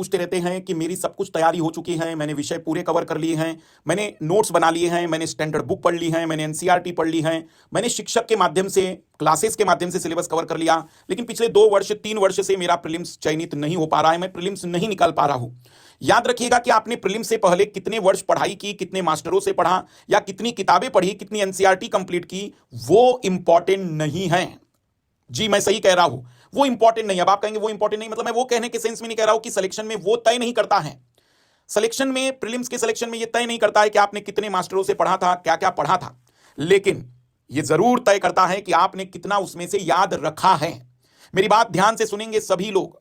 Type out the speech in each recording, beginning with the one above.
पूछते रहते हैं कि मेरी सब कुछ तैयारी हो चुकी है, मैंने विषय पूरे कवर कर लिए हैं, मैंने नोट्स बना लिए हैं, मैंने स्टैंडर्ड बुक पढ़ ली है, मैंने एनसीईआरटी पढ़ ली है, मैंने शिक्षक के माध्यम से क्लासेस के माध्यम से सिलेबस कवर कर लिया, लेकिन पिछले 2 वर्ष 3 वर्ष से मेरा प्रीलिम्स चयनित नहीं हो पा रहा है, मैं प्रीलिम्स नहीं निकाल पा रहा हूं। याद रखिएगा कि आपने प्रीलिम्स से पहले कितने वर्ष पढ़ाई की, कितने मास्टरों से पढ़ा या कितनी किताबें पढ़ी, कितनी एनसीईआरटी कंप्लीट की, वो इंपॉर्टेंट नहीं है। जी मैं सही कह रहा हूं, वो इंपॉर्टेंट नहीं। अब आप कहेंगे वो इंपॉर्टेंट नहीं, मतलब मैं वो कहने के सेंस में नहीं कह रहा हूं कि सिलेक्शन में वो तय नहीं करता है। सिलेक्शन में, प्रीलिम्स के सिलेक्शन में ये तय नहीं करता है कि आपने कितने मास्टरों से पढ़ा था, क्या क्या पढ़ा था, लेकिन ये जरूर तय करता है कि आपने कितना उसमें से याद रखा है। मेरी बात ध्यान से सुनेंगे सभी लोग।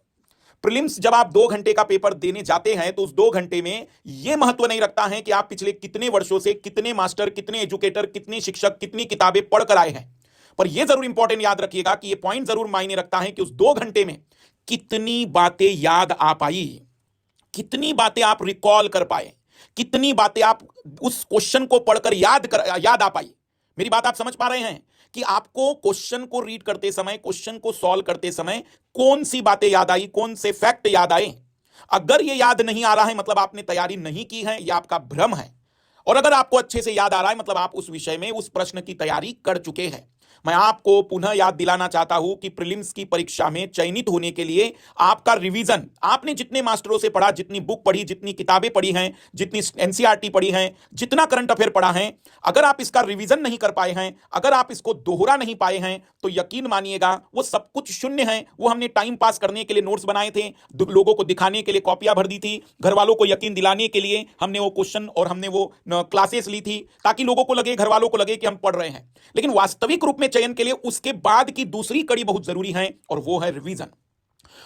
प्रीलिम्स जब आप 2 घंटे का पेपर देने जाते हैं तो उस 2 घंटे में यह महत्व नहीं रखता है कि आप पिछले कितने वर्षों से कितने मास्टर, कितने एजुकेटर, कितने शिक्षक, कितनी किताबें पढ़कर आए हैं, पर यह जरूर इंपॉर्टेंट याद रखिएगा कि यह पॉइंट जरूर मायने रखता है कि उस 2 घंटे में कितनी बातें याद आ पाई, कितनी बातें आप रिकॉल कर पाए, कितनी बातें आप उस क्वेश्चन को पढ़कर याद आ पाई। मेरी बात आप समझ पा रहे हैं कि आपको क्वेश्चन को रीड करते समय, क्वेश्चन को सॉल्व करते समय कौन सी बातें याद आई, कौन से फैक्ट याद आए। अगर यह याद नहीं आ रहा है मतलब आपने तैयारी नहीं की है, यह आपका भ्रम है। और अगर आपको अच्छे से याद आ रहा है मतलब आप उस विषय में, उस प्रश्न की तैयारी कर चुके हैं। मैं आपको पुनः याद दिलाना चाहता हूं कि प्रीलिम्स की परीक्षा में चयनित होने के लिए आपका रिवीजन, आपने जितने मास्टरों से पढ़ा, जितनी बुक पढ़ी, जितनी किताबें पढ़ी हैं, जितनी एनसीईआरटी पढ़ी हैं, जितना करंट अफेयर पढ़ा है, अगर आप इसका रिवीजन नहीं कर पाए हैं, अगर आप इसको दोहरा नहीं पाए हैं, तो यकीन मानिएगा वो सब कुछ शून्य है। वो हमने टाइम पास करने के लिए नोट्स बनाए थे, लोगों को दिखाने के लिए कॉपियां भर दी थी, घर वालों को यकीन दिलाने के लिए हमने वो क्वेश्चन और हमने वो क्लासेस ली थी, ताकि लोगों को लगे, घर वालों को लगे कि हम पढ़ रहे हैं। लेकिन वास्तविक रूप में चयन के लिए उसके बाद की दूसरी कड़ी बहुत जरूरी है, और वो है रिवीजन।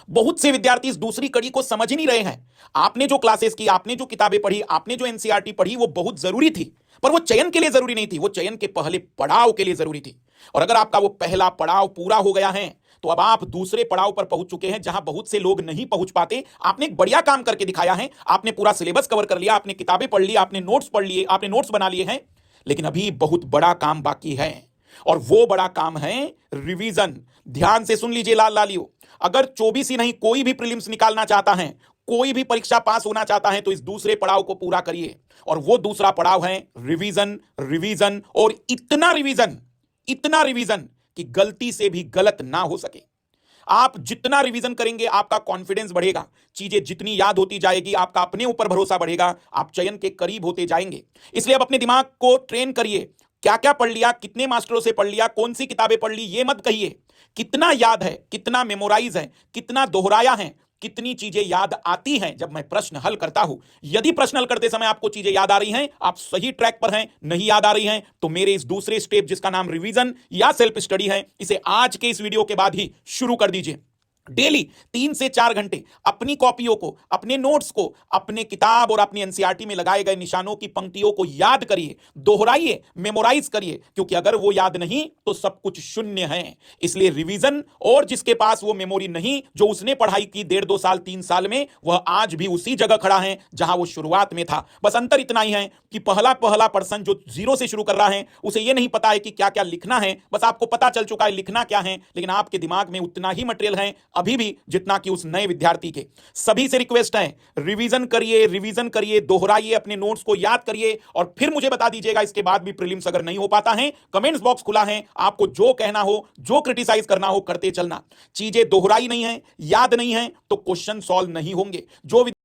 बहुत से विद्यार्थी इस दूसरी कड़ी को समझ ही नहीं रहे हैं। आपने जो क्लासेस की, आपने जो किताबें पढ़ी, आपने जो एनसीईआरटी पढ़ी, वो बहुत जरूरी थी, पर वो चयन के लिए जरूरी नहीं थी, वो चयन के पहले पड़ाव के लिए जरूरी थी। और अगर आपका वो पहला पड़ाव पूरा हो गया है तो अब आप दूसरे पड़ाव पर पहुंच चुके हैं, जहां बहुत से लोग नहीं पहुंच पाते। आपने एक बढ़िया काम करके दिखाया है, आपने पूरा सिलेबस कवर कर लिया, आपने किताबें पढ़ ली, आपने नोट्स पढ़ लिए, आपने नोट्स बना लिए हैं, लेकिन अभी बहुत बड़ा काम बाकी है, और वो बड़ा काम है रिवीजन। ध्यान से सुन लीजिए लाल लालियो, अगर 24 ही नहीं कोई भी प्रीलिम्स निकालना चाहता है, कोई भी परीक्षा पास होना चाहता है, तो इस दूसरे पड़ाव को पूरा करिए। और वो दूसरा पड़ाव है रिवीजन, रिवीजन और इतना रिवीजन कि गलती से भी गलत ना हो सके। आप जितना रिवीजन करेंगे आपका कॉन्फिडेंस बढ़ेगा, चीजें जितनी याद होती जाएगी आपका अपने ऊपर भरोसा बढ़ेगा, आप चयन के करीब होते जाएंगे। इसलिए अब अपने दिमाग को ट्रेन करिए, क्या क्या पढ़ लिया, कितने मास्टरों से पढ़ लिया, कौन सी किताबें पढ़ ली, ये मत कहिए कितना याद है, कितना मेमोराइज है, कितना दोहराया है, कितनी चीजें याद आती हैं जब मैं प्रश्न हल करता हूं। यदि प्रश्न हल करते समय आपको चीजें याद आ रही हैं, आप सही ट्रैक पर हैं, नहीं याद आ रही हैं, तो मेरे इस दूसरे स्टेप जिसका नाम रिवीजन या सेल्फ स्टडी है, इसे आज के इस वीडियो के बाद ही शुरू कर दीजिए। डेली 3 से 4 घंटे अपनी कॉपियों को, अपने नोट्स को, अपने किताब और अपनी एनसीईआरटी में लगाए गए निशानों की पंक्तियों को याद करिए, दोहराइए, मेमोराइज करिए, क्योंकि अगर वो याद नहीं तो सब कुछ शून्य है। इसलिए रिवीजन, और जिसके पास वो मेमोरी नहीं, जो उसने पढ़ाई की 1.5-2 साल 3 साल में, वह आज भी उसी जगह खड़ा है जहां वो शुरुआत में था। बस अंतर इतना ही है कि पहला पर्सन जो 0 से शुरू कर रहा है, उसे यह नहीं पता है कि क्या क्या लिखना है। बस आपको पता चल चुका है लिखना क्या है, लेकिन आपके दिमाग में उतना ही मटेरियल है अभी भी जितना कि उस नए विद्यार्थी के। सभी से रिक्वेस्ट है, रिवीजन करिए, दोहराइए, अपने नोट्स को याद करिए, और फिर मुझे बता दीजिएगा इसके बाद भी प्रीलिम्स अगर नहीं हो पाता है, कमेंट्स बॉक्स खुला है, आपको जो कहना हो, जो क्रिटिसाइज करना हो करते चलना। चीजें दोहराई नहीं है, याद नहीं है, तो क्वेश्चन सॉल्व नहीं होंगे। जो